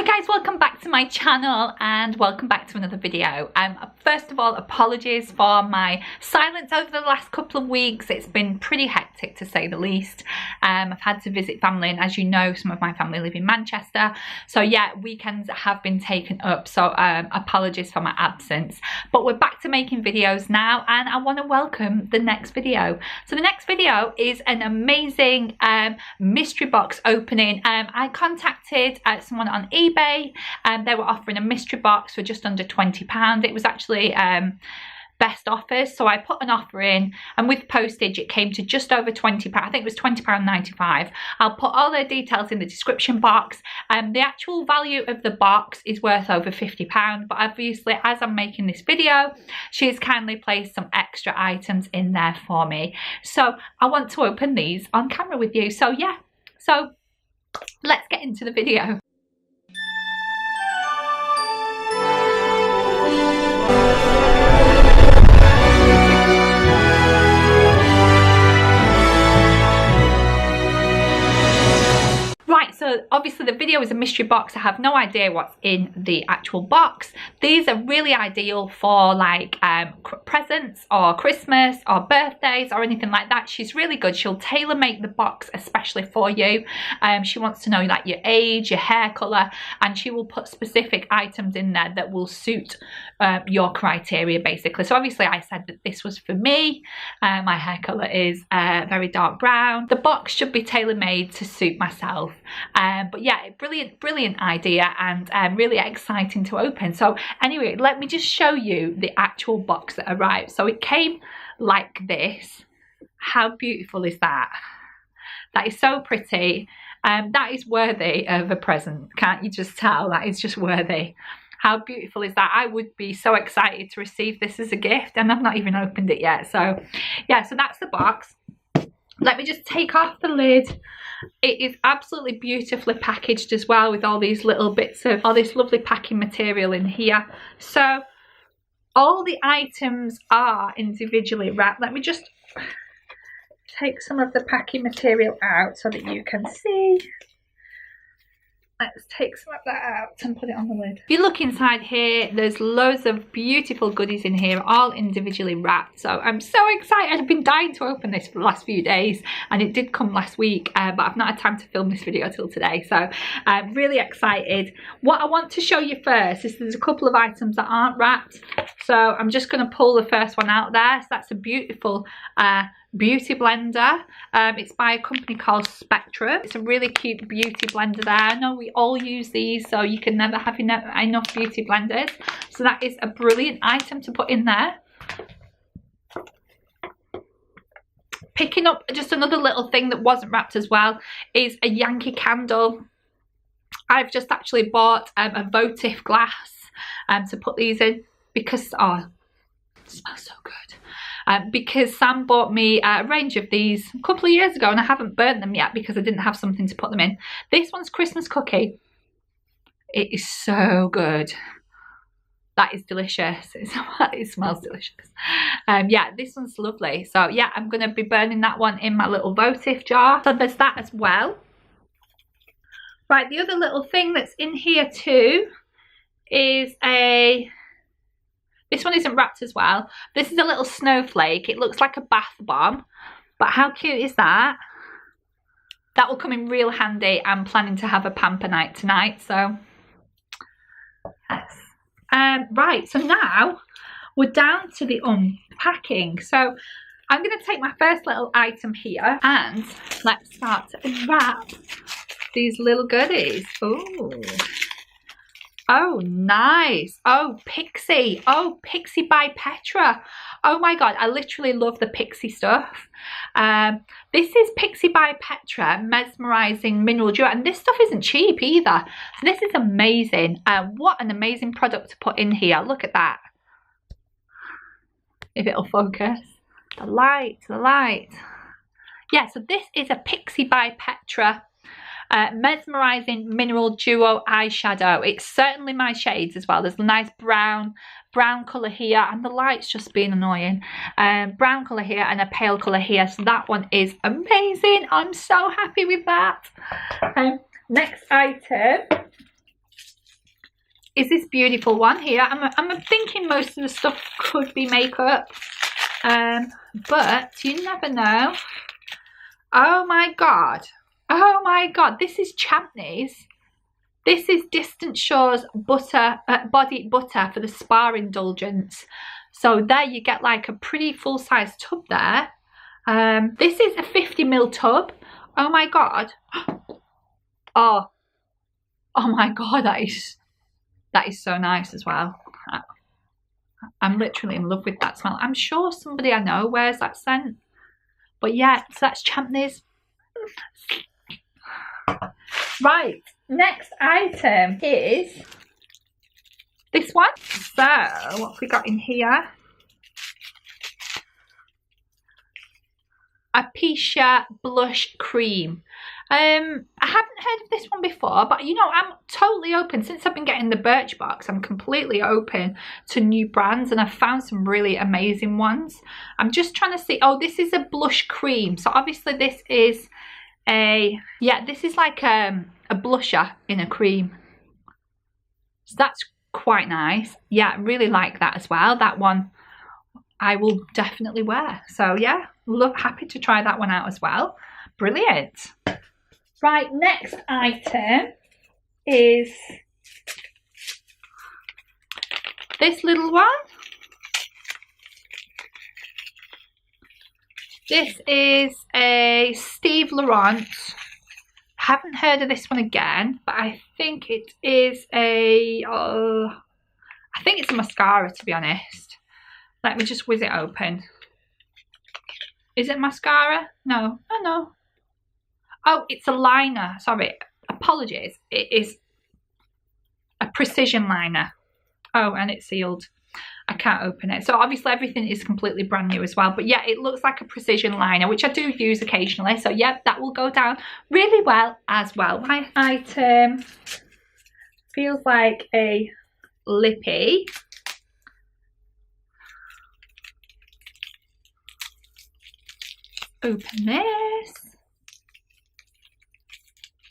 Hi guys, welcome back to my channel and welcome back to another video. First of all, apologies for my silence over the last couple of weeks. It's been pretty hectic to say the least. I've had to visit family, and as you know, some of my family live in Manchester. So yeah, weekends have been taken up, so apologies for my absence. But we're back to making videos now, and I want to welcome the next video. So the next video is an amazing mystery box opening. I contacted someone on eBay, and they were offering a mystery box for just under £20. It was actually best offers, so I put an offer in, and with postage it came to just over £20. I think it was £20.95. I'll put all their details in the description box. The actual value of the box is worth over £50, but obviously as I'm making this video, she has kindly placed some extra items in there for me, so I want to open these on camera with you. So yeah, so let's get into the video. Right, so obviously the video is a mystery box. I have no idea what's in the actual box. These are really ideal for like presents or Christmas or birthdays or anything like that. She's really good. She'll tailor make the box especially for you. She wants to know like your age, your hair colour, and she will put specific items in there that will suit your criteria basically. So obviously I said that this was for me. My hair colour is very dark brown. The box should be tailor made to suit myself. But yeah, brilliant idea, and really exciting to open. So anyway, let me just show you the actual box that arrived. So it came like this. How beautiful is that? That is so pretty. That is worthy of a present. Can't you just tell? That is just worthy. How beautiful is that? I would be so excited to receive this as a gift, and I've not even opened it yet. So yeah, so that's the box. Let me just take off the lid. It is absolutely beautifully packaged as well, with all these little bits of all this lovely packing material in here. So all the items are individually wrapped. Let me just take some of the packing material out so that you can see. Let's take some of that out and put it on the lid. If you look inside here, there's loads of beautiful goodies in here, all individually wrapped. So I'm so excited. I've been dying to open this for the last few days, and it did come last week, but I've not had time to film this video till today. So I'm really excited. What I want to show you first is there's a couple of items that aren't wrapped. So I'm just going to pull the first one out there. So that's a beautiful beauty blender. It's by a company called Spectrum. It's a really cute beauty blender there. I know we all use these, so you can never have enough beauty blenders. So that is a brilliant item to put in there. Picking up just another little thing that wasn't wrapped as well is a Yankee Candle. I've just actually bought a votive glass to put these in because, oh, it smells so good. Because Sam bought me a range of these a couple of years ago, and I haven't burnt them yet because I didn't have something to put them in. This one's Christmas cookie. It is so good. That is delicious. It smells delicious. Yeah, this one's lovely. So yeah, I'm going to be burning that one in my little votive jar. So there's that as well. Right, the other little thing that's in here too is this one isn't wrapped as well. This is a little snowflake. It looks like a bath bomb, but how cute is that? That will come in real handy. I'm planning to have a pamper night tonight, so yes. Right, so now we're down to the unpacking. So I'm going to take my first little item here, and let's start to unwrap these little goodies. Ooh. Oh, nice. Oh, Pixi. Oh, Pixi by Petra. Oh my God, I literally love the Pixi stuff. This is Pixi by Petra Mesmerising Mineral Dew, and this stuff isn't cheap either. So this is amazing. What an amazing product to put in here. Look at that. If it'll focus. The light, the light. Yeah, so this is a Pixi by Petra Mesmerising Mineral Duo eyeshadow. It's certainly my shades as well. There's a nice brown colour here, and the light's just being annoying. Brown colour here and a pale colour here, so that one is amazing. I'm so happy with that. Next item is this beautiful one here. I'm thinking most of the stuff could be makeup, but you never know. Oh my god, oh my god, this is Champneys. This is Distant Shores butter, body butter for the spa indulgence. So there you get like a pretty full-size tub there. This is a 50ml tub. Oh my god. Oh my god, that is so nice as well. I'm literally in love with that smell. I'm sure somebody I know wears that scent. But yeah, so that's Champneys. Right, next item is this one. So what have we got in here? Apicia blush cream. I haven't heard of this one before, but you know, I'm totally open. Since I've been getting the Birchbox, I'm completely open to new brands, and I've found some really amazing ones. I'm just trying to see. Oh, this is a blush cream. So obviously this is a, yeah, this is like a blusher in a cream. So that's quite nice. Yeah, I really like that as well. That one I will definitely wear. So yeah, happy to try that one out as well. Brilliant. Right, next item is this little one. This is a Steve Laurent. Haven't heard of this one again, but I think it is a, I think it's a mascara, to be honest. Let me just whiz it open. Is it mascara? No. Oh no. Oh, it's a liner. Sorry. Apologies. It is a precision liner. Oh, and it's sealed. I can't open it. So obviously everything is completely brand new as well. But yeah, it looks like a precision liner, which I do use occasionally. So yeah, that will go down really well as well. My item feels like a lippy. Open this.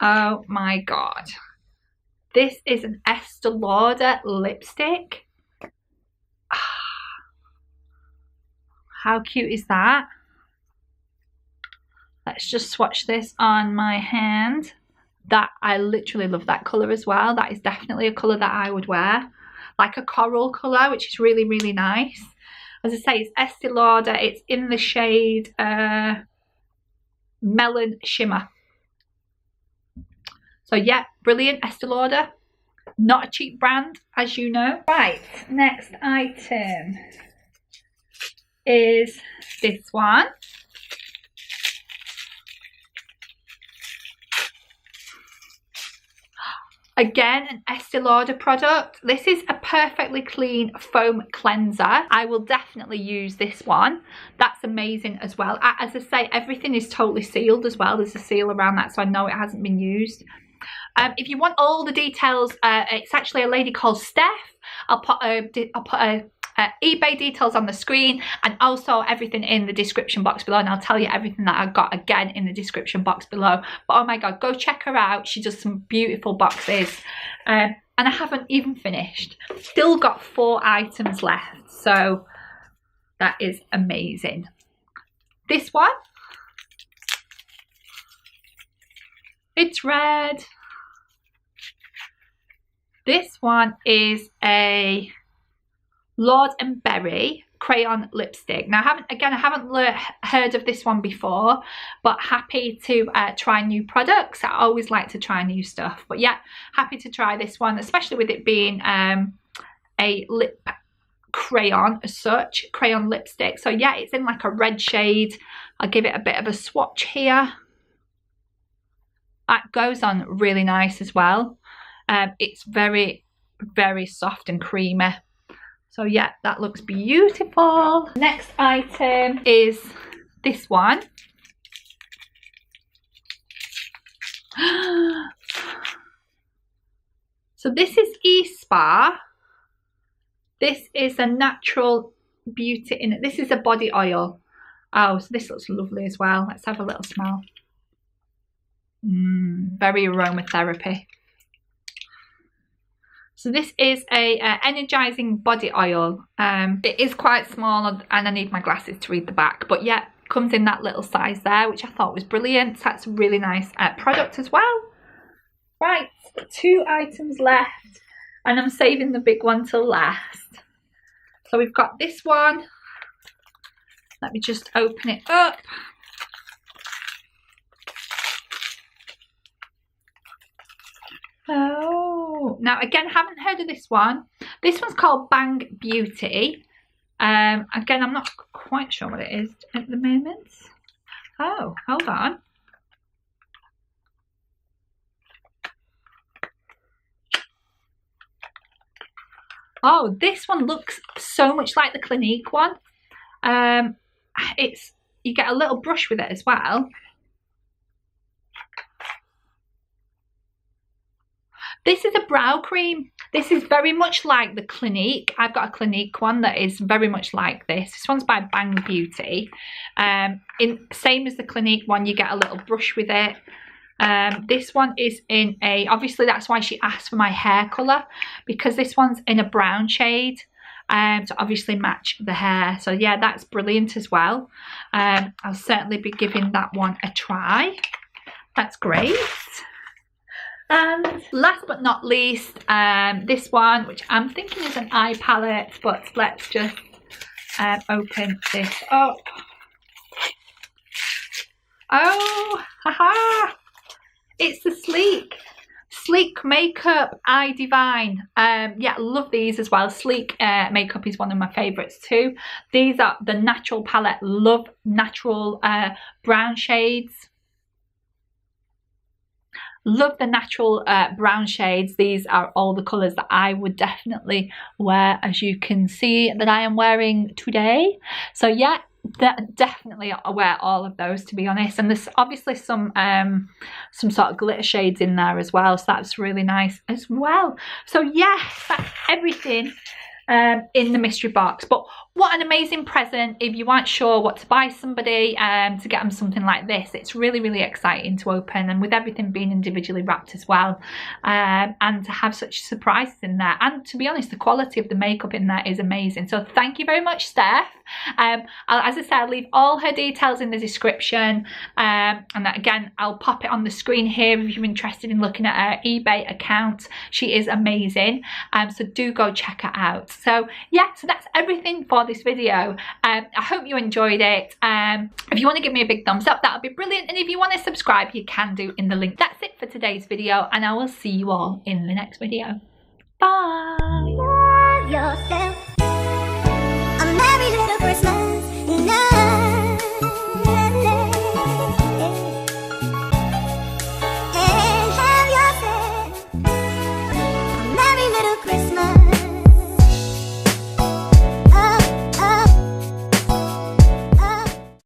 Oh my god. This is an Estee Lauder lipstick. How cute is that? Let's just swatch this on my hand. That, I literally love that colour as well. That is definitely a colour that I would wear. Like a coral colour, which is really, really nice. As I say, it's Estee Lauder. It's in the shade Melon Shimmer. So yeah, brilliant, Estee Lauder. Not a cheap brand, as you know. Right, next item is this one. Again, an Estee Lauder product. This is a perfectly clean foam cleanser. I will definitely use this one. That's amazing as well. As I say, everything is totally sealed as well. There's a seal around that, so I know it hasn't been used. If you want all the details, it's actually a lady called Steph. I'll put eBay details on the screen, and also everything in the description box below, and I'll tell you everything that I got again in the description box below. But oh my god, go check her out. She does some beautiful boxes, and I haven't even finished. Still got 4 items left, so that is amazing. This one, it's red. This one is a Lord & Berry Crayon Lipstick. Now, I haven't heard of this one before, but happy to try new products. I always like to try new stuff. But yeah, happy to try this one, especially with it being a lip crayon as such, crayon lipstick. So yeah, it's in like a red shade. I'll give it a bit of a swatch here. That goes on really nice as well. It's very, very soft and creamy. So yeah, that looks beautiful. Next item is this one. So this is Espa. This is a natural beauty in it. This is a body oil. Oh, so this looks lovely as well. Let's have a little smell. Very aromatherapy. So this is a energizing body oil. It is quite small and I need my glasses to read the back, but yeah, comes in that little size there, which I thought was brilliant. So that's a really nice product as well. Right, 2 items left, and I'm saving the big one till last. So we've got this one. Let me just open it up. Oh, now again, haven't heard of this one. This one's called Bang Beauty. Again, I'm not quite sure what it is at the moment. Oh, hold on. Oh, this one looks so much like the Clinique one. You get a little brush with it as well. This is a brow cream. This is very much like the Clinique. I've got a Clinique one that is very much like this. This one's by Bang Beauty. Same as the Clinique one, you get a little brush with it. This one is in a, obviously that's why she asked for my hair colour, because this one's in a brown shade. To obviously match the hair. So yeah, that's brilliant as well. I'll certainly be giving that one a try. That's great. And last but not least, this one, which I'm thinking is an eye palette, but let's just open this up. Oh, haha! It's the Sleek Makeup Idivine. Yeah, love these as well. Sleek makeup is one of my favourites too. These are the natural palette. Love natural brown shades. Love the natural brown shades. These are all the colours that I would definitely wear, as you can see that I am wearing today. So yeah, definitely I wear all of those, to be honest. And there's obviously some sort of glitter shades in there as well, so that's really nice as well. So yes, that's everything in the mystery box. But what an amazing present if you aren't sure what to buy somebody, to get them something like this. It's really, really exciting to open, and with everything being individually wrapped as well, and to have such surprises in there. And to be honest, the quality of the makeup in there is amazing. So thank you very much, Steph. As I said, I'll leave all her details in the description, and again, I'll pop it on the screen here if you're interested in looking at her eBay account. She is amazing, so do go check her out. So yeah, so that's everything for this video. I hope you enjoyed it. If you want to give me a big thumbs up, that would be brilliant, and if you want to subscribe, you can do in the link. That's it for today's video, and I will see you all in the next video. Bye. Love yourself.